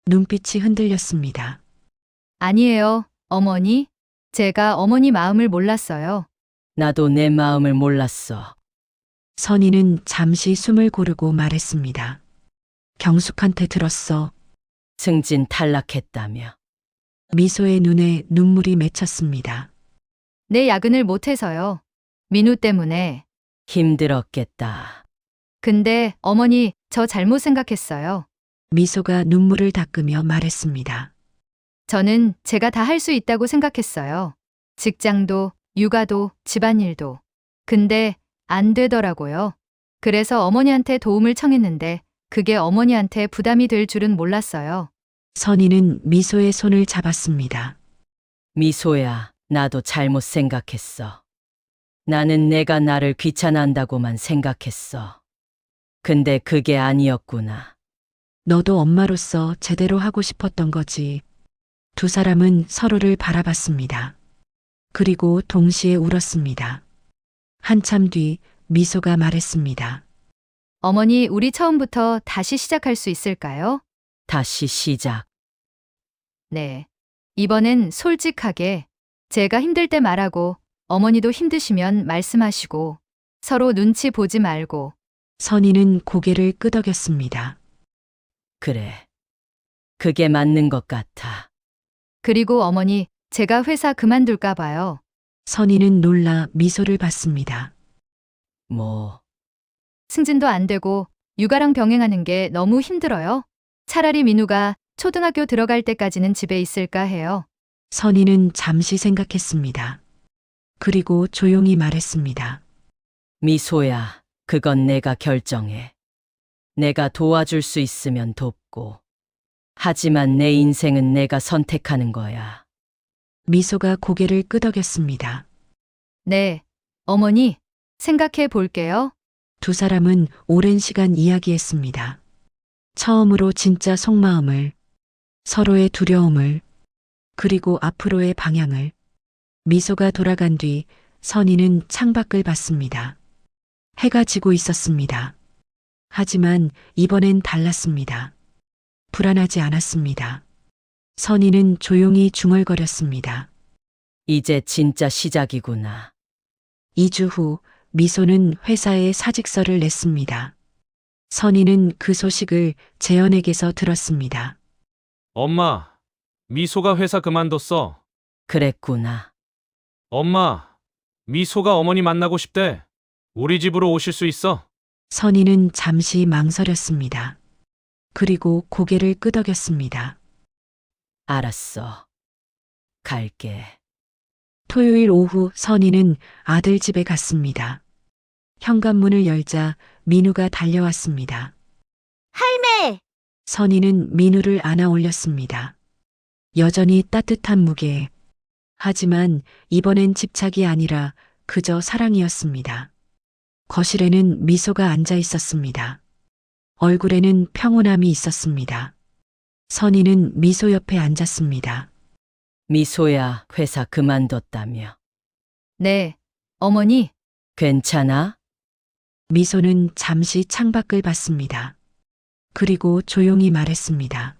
눈빛이 흔들렸습니다. 아니에요, 어머니. 제가 어머니 마음을 몰랐어요. 나도 내 마음을 몰랐어. 선희는 잠시 숨을 고르고 말했습니다. 경숙한테 들었어. 승진 탈락했다며. 미소의 눈에 눈물이 맺혔습니다. 내 야근을 못해서요. 민우 때문에. 힘들었겠다. 근데 어머니, 저 잘못 생각했어요. 미소가 눈물을 닦으며 말했습니다. 저는 제가 다 할 수 있다고 생각했어요. 직장도, 육아도, 집안일도. 근데 안 되더라고요. 그래서 어머니한테 도움을 청했는데 그게 어머니한테 부담이 될 줄은 몰랐어요. 선희는 미소의 손을 잡았습니다. 미소야, 나도 잘못 생각했어. 나는 내가 나를 귀찮아한다고만 생각했어. 근데 그게 아니었구나. 너도 엄마로서 제대로 하고 싶었던 거지. 두 사람은 서로를 바라봤습니다. 그리고 동시에 울었습니다. 한참 뒤 미소가 말했습니다. 어머니, 우리 처음부터 다시 시작할 수 있을까요? 다시 시작. 네. 이번엔 솔직하게 제가 힘들 때 말하고 어머니도 힘드시면 말씀하시고 서로 눈치 보지 말고. 선희는 고개를 끄덕였습니다. 그래. 그게 맞는 것 같아. 그리고 어머니, 제가 회사 그만둘까 봐요. 선희는 놀라 미소를 받습니다. 뭐, 승진도 안 되고 육아랑 병행하는 게 너무 힘들어요. 차라리 민우가 초등학교 들어갈 때까지는 집에 있을까 해요. 선희는 잠시 생각했습니다. 그리고 조용히 말했습니다. 미소야, 그건 내가 결정해. 내가 도와줄 수 있으면 돕고. 하지만 내 인생은 내가 선택하는 거야. 미소가 고개를 끄덕였습니다. 네, 어머니, 생각해 볼게요. 두 사람은 오랜 시간 이야기했습니다. 처음으로 진짜 속마음을, 서로의 두려움을, 그리고 앞으로의 방향을. 미소가 돌아간 뒤 선희는 창밖을 봤습니다. 해가 지고 있었습니다. 하지만 이번엔 달랐습니다. 불안하지 않았습니다. 선희는 조용히 중얼거렸습니다. 이제 진짜 시작이구나. 2주 후 미소는 회사에 사직서를 냈습니다. 선희는 그 소식을 재현에게서 들었습니다. 엄마, 미소가 회사 그만뒀어. 그랬구나. 엄마, 미소가 어머니 만나고 싶대. 우리 집으로 오실 수 있어? 선희는 잠시 망설였습니다. 그리고 고개를 끄덕였습니다. 알았어. 갈게. 토요일 오후 선희는 아들 집에 갔습니다. 현관문을 열자 민우가 달려왔습니다. 할매! 선희는 민우를 안아 올렸습니다. 여전히 따뜻한 무게. 하지만 이번엔 집착이 아니라 그저 사랑이었습니다. 거실에는 미소가 앉아 있었습니다. 얼굴에는 평온함이 있었습니다. 선희는 미소 옆에 앉았습니다. 미소야, 회사 그만뒀다며. 네, 어머니, 괜찮아? 미소는 잠시 창밖을 봤습니다. 그리고 조용히 말했습니다.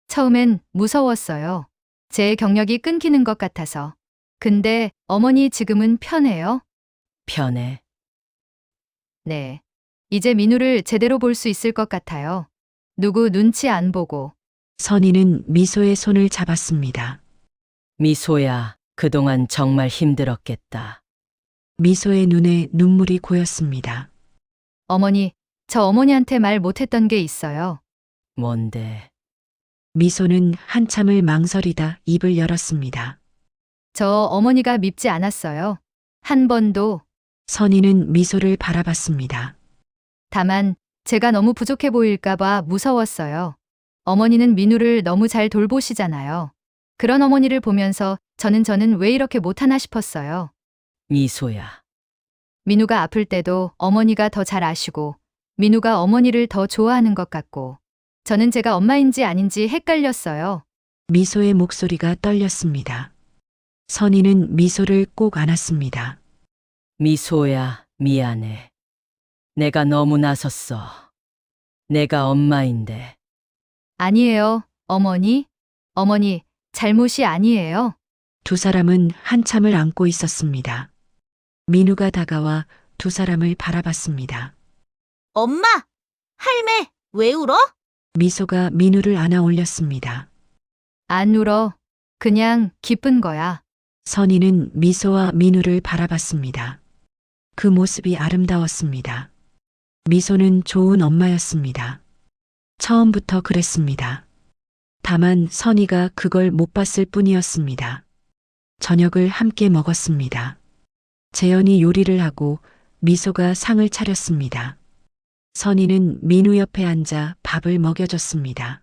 처음엔 무서웠어요. 제 경력이 끊기는 것 같아서. 근데 어머니 지금은 편해요? 편해. 네. 이제 민우를 제대로 볼 수 있을 것 같아요. 누구 눈치 안 보고. 선희는 미소의 손을 잡았습니다. 미소야, 그동안 정말 힘들었겠다. 미소의 눈에 눈물이 고였습니다. 어머니, 저 어머니한테 말 못했던 게 있어요. 뭔데? 미소는 한참을 망설이다 입을 열었습니다. 저 어머니가 밉지 않았어요. 한 번도. 선희는 미소를 바라봤습니다. 다만 제가 너무 부족해 보일까봐 무서웠어요. 어머니는 민우를 너무 잘 돌보시잖아요. 그런 어머니를 보면서 저는 왜 이렇게 못하나 싶었어요. 미소야. 민우가 아플 때도 어머니가 더 잘 아시고 민우가 어머니를 더 좋아하는 것 같고 저는 제가 엄마인지 아닌지 헷갈렸어요. 미소의 목소리가 떨렸습니다. 선희는 미소를 꼭 안았습니다. 미소야, 미안해. 내가 너무 나섰어. 내가 엄마인데. 아니에요, 어머니. 어머니, 잘못이 아니에요. 두 사람은 한참을 안고 있었습니다. 민우가 다가와 두 사람을 바라봤습니다. 엄마! 할매! 왜 울어? 미소가 민우를 안아 올렸습니다. 안 울어. 그냥 기쁜 거야. 선희는 미소와 민우를 바라봤습니다. 그 모습이 아름다웠습니다. 미소는 좋은 엄마였습니다. 처음부터 그랬습니다. 다만 선희가 그걸 못 봤을 뿐이었습니다. 저녁을 함께 먹었습니다. 재현이 요리를 하고 미소가 상을 차렸습니다. 선희는 민우 옆에 앉아 밥을 먹여줬습니다.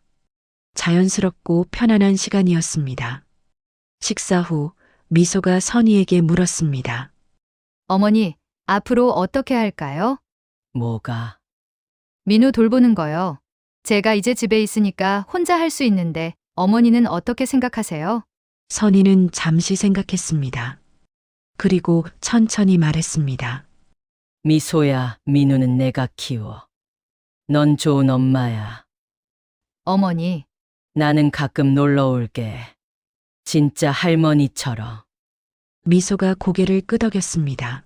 자연스럽고 편안한 시간이었습니다. 식사 후 미소가 선희에게 물었습니다. 어머니, 앞으로 어떻게 할까요? 뭐가? 민우 돌보는 거요. 제가 이제 집에 있으니까 혼자 할 수 있는데 어머니는 어떻게 생각하세요? 선희는 잠시 생각했습니다. 그리고 천천히 말했습니다. 미소야, 민우는 내가 키워. 넌 좋은 엄마야. 어머니, 나는 가끔 놀러 올게. 진짜 할머니처럼. 미소가 고개를 끄덕였습니다.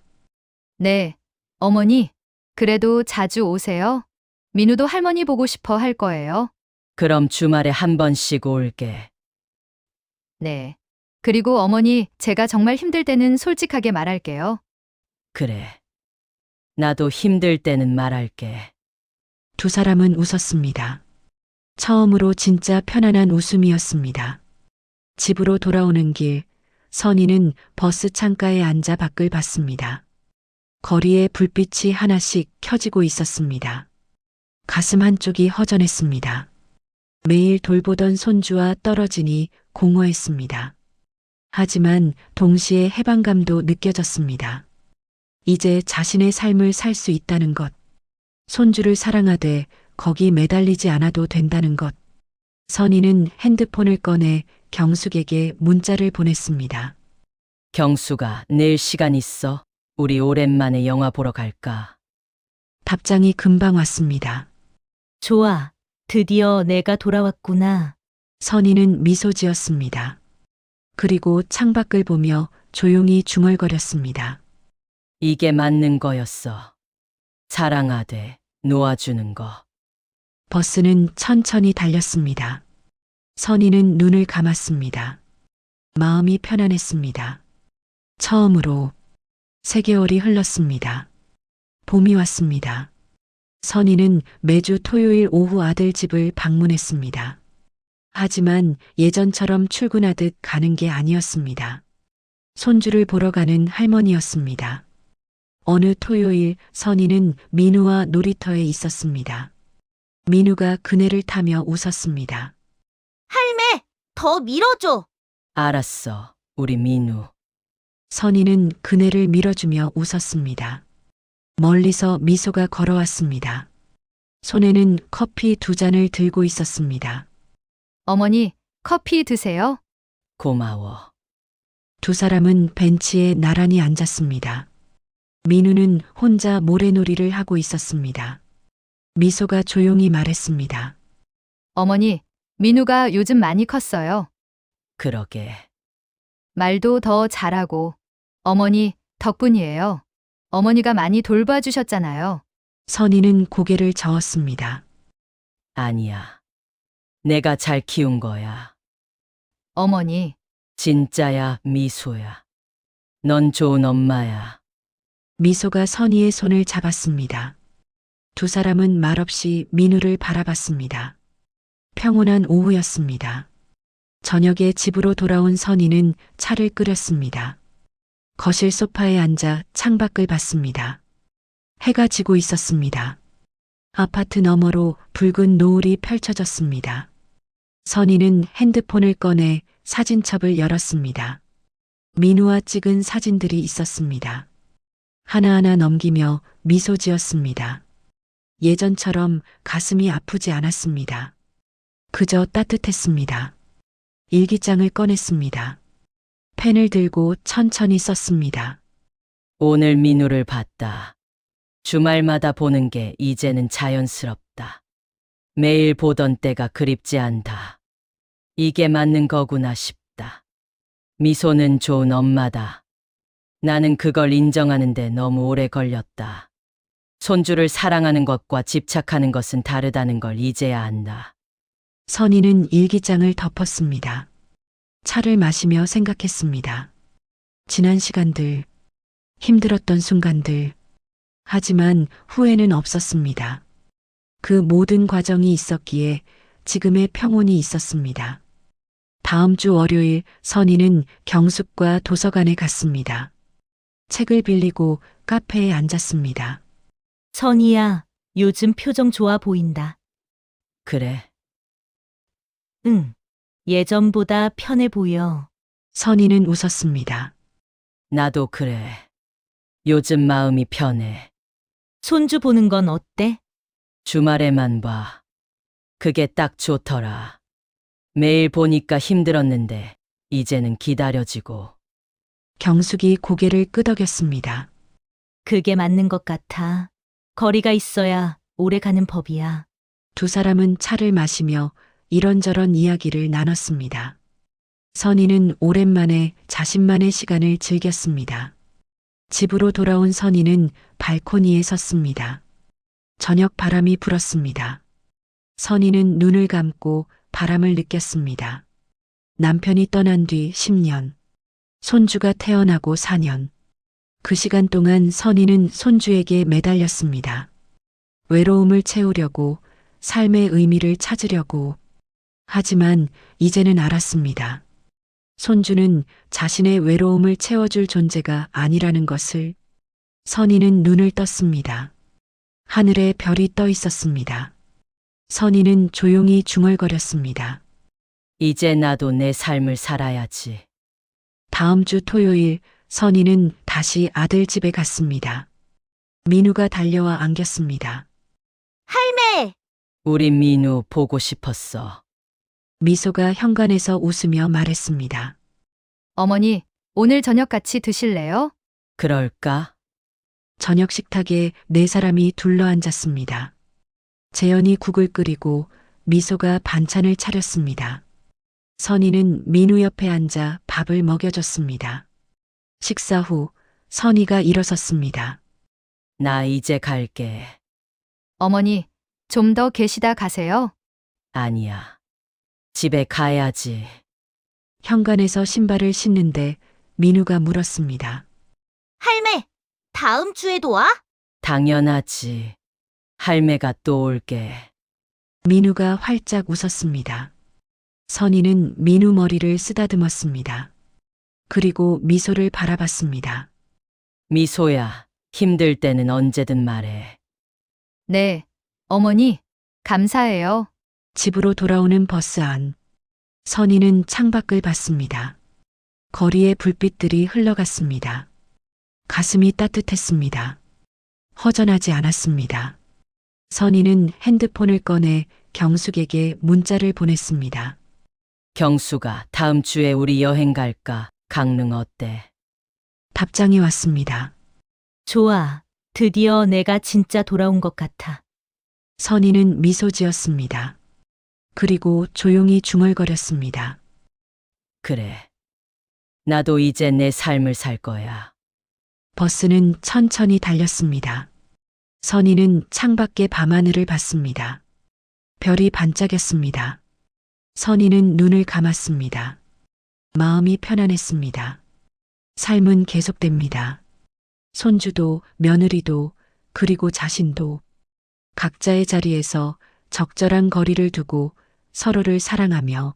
네, 어머니, 그래도 자주 오세요. 민우도 할머니 보고 싶어 할 거예요. 그럼 주말에 한 번씩 올게. 네. 그리고 어머니, 제가 정말 힘들 때는 솔직하게 말할게요. 그래. 나도 힘들 때는 말할게. 두 사람은 웃었습니다. 처음으로 진짜 편안한 웃음이었습니다. 집으로 돌아오는 길, 선희는 버스 창가에 앉아 밖을 봤습니다. 거리에 불빛이 하나씩 켜지고 있었습니다. 가슴 한쪽이 허전했습니다. 매일 돌보던 손주와 떨어지니 공허했습니다. 하지만 동시에 해방감도 느껴졌습니다. 이제 자신의 삶을 살 수 있다는 것, 손주를 사랑하되 거기 매달리지 않아도 된다는 것. 선희는 핸드폰을 꺼내 경숙에게 문자를 보냈습니다. 경수가 내일 시간 있어? 우리 오랜만에 영화 보러 갈까? 답장이 금방 왔습니다. 좋아. 드디어 내가 돌아왔구나. 선희는 미소 지었습니다. 그리고 창밖을 보며 조용히 중얼거렸습니다. 이게 맞는 거였어. 사랑하되 놓아주는 거. 버스는 천천히 달렸습니다. 선희는 눈을 감았습니다. 마음이 편안했습니다. 처음으로 3개월이 흘렀습니다. 봄이 왔습니다. 선희는 매주 토요일 오후 아들 집을 방문했습니다. 하지만 예전처럼 출근하듯 가는 게 아니었습니다. 손주를 보러 가는 할머니였습니다. 어느 토요일 선희는 민우와 놀이터에 있었습니다. 민우가 그네를 타며 웃었습니다. 할매, 더 밀어줘. 알았어, 우리 민우. 선희는 그네를 밀어주며 웃었습니다. 멀리서 미소가 걸어왔습니다. 손에는 커피 2잔을 들고 있었습니다. 어머니, 커피 드세요. 고마워. 두 사람은 벤치에 나란히 앉았습니다. 민우는 혼자 모래놀이를 하고 있었습니다. 미소가 조용히 말했습니다. 어머니, 민우가 요즘 많이 컸어요. 그러게. 말도 더 잘하고. 어머니, 덕분이에요. 어머니가 많이 돌봐주셨잖아요. 선희는 고개를 저었습니다. 아니야. 내가 잘 키운 거야. 어머니, 진짜야, 미소야. 넌 좋은 엄마야. 미소가 선희의 손을 잡았습니다. 두 사람은 말없이 민우를 바라봤습니다. 평온한 오후였습니다. 저녁에 집으로 돌아온 선희는 차를 끓였습니다. 거실 소파에 앉아 창밖을 봤습니다. 해가 지고 있었습니다. 아파트 너머로 붉은 노을이 펼쳐졌습니다. 선희는 핸드폰을 꺼내 사진첩을 열었습니다. 민우와 찍은 사진들이 있었습니다. 하나하나 넘기며 미소 지었습니다. 예전처럼 가슴이 아프지 않았습니다. 그저 따뜻했습니다. 일기장을 꺼냈습니다. 펜을 들고 천천히 썼습니다. 오늘 민우를 봤다. 주말마다 보는 게 이제는 자연스럽다. 매일 보던 때가 그립지 않다. 이게 맞는 거구나 싶다. 미소는 좋은 엄마다. 나는 그걸 인정하는데 너무 오래 걸렸다. 손주를 사랑하는 것과 집착하는 것은 다르다는 걸 이제야 안다. 선희는 일기장을 덮었습니다. 차를 마시며 생각했습니다. 지난 시간들, 힘들었던 순간들, 하지만 후회는 없었습니다. 그 모든 과정이 있었기에 지금의 평온이 있었습니다. 다음 주 월요일 선희는 경숙과 도서관에 갔습니다. 책을 빌리고 카페에 앉았습니다. 선희야, 요즘 표정 좋아 보인다. 그래. 응. 예전보다 편해 보여. 선희는 웃었습니다. 나도 그래. 요즘 마음이 편해. 손주 보는 건 어때? 주말에만 봐. 그게 딱 좋더라. 매일 보니까 힘들었는데 이제는 기다려지고. 경숙이 고개를 끄덕였습니다. 그게 맞는 것 같아. 거리가 있어야 오래 가는 법이야. 두 사람은 차를 마시며 이런저런 이야기를 나눴습니다. 선희는 오랜만에 자신만의 시간을 즐겼습니다. 집으로 돌아온 선희는 발코니에 섰습니다. 저녁 바람이 불었습니다. 선희는 눈을 감고 바람을 느꼈습니다. 남편이 떠난 뒤 10년, 손주가 태어나고 4년. 그 시간 동안 선희는 손주에게 매달렸습니다. 외로움을 채우려고, 삶의 의미를 찾으려고. 하지만 이제는 알았습니다. 손주는 자신의 외로움을 채워줄 존재가 아니라는 것을. 선희는 눈을 떴습니다. 하늘에 별이 떠 있었습니다. 선희는 조용히 중얼거렸습니다. 이제 나도 내 삶을 살아야지. 다음 주 토요일 선희는 다시 아들 집에 갔습니다. 민우가 달려와 안겼습니다. 할매! 우리 민우 보고 싶었어. 미소가 현관에서 웃으며 말했습니다. 어머니, 오늘 저녁 같이 드실래요? 그럴까? 저녁 식탁에 4사람이 둘러앉았습니다. 재현이 국을 끓이고 미소가 반찬을 차렸습니다. 선희는 민우 옆에 앉아 밥을 먹여줬습니다. 식사 후 선희가 일어섰습니다. 나 이제 갈게. 어머니, 좀 더 계시다 가세요. 아니야. 집에 가야지. 현관에서 신발을 신는데 민우가 물었습니다. 할매, 다음 주에도 와? 당연하지. 할매가 또 올게. 민우가 활짝 웃었습니다. 선희는 민우 머리를 쓰다듬었습니다. 그리고 미소를 바라봤습니다. 미소야, 힘들 때는 언제든 말해. 네, 어머니, 감사해요. 집으로 돌아오는 버스 안. 선희는 창밖을 봤습니다. 거리의 불빛들이 흘러갔습니다. 가슴이 따뜻했습니다. 허전하지 않았습니다. 선희는 핸드폰을 꺼내 경숙에게 문자를 보냈습니다. 경수가 다음 주에 우리 여행 갈까? 강릉 어때? 답장이 왔습니다. 좋아. 드디어 내가 진짜 돌아온 것 같아. 선희는 미소 지었습니다. 그리고 조용히 중얼거렸습니다. 그래. 나도 이제 내 삶을 살 거야. 버스는 천천히 달렸습니다. 선희는 창밖의 밤하늘을 봤습니다. 별이 반짝였습니다. 선희는 눈을 감았습니다. 마음이 편안했습니다. 삶은 계속됩니다. 손주도, 며느리도, 그리고 자신도 각자의 자리에서 적절한 거리를 두고 서로를 사랑하며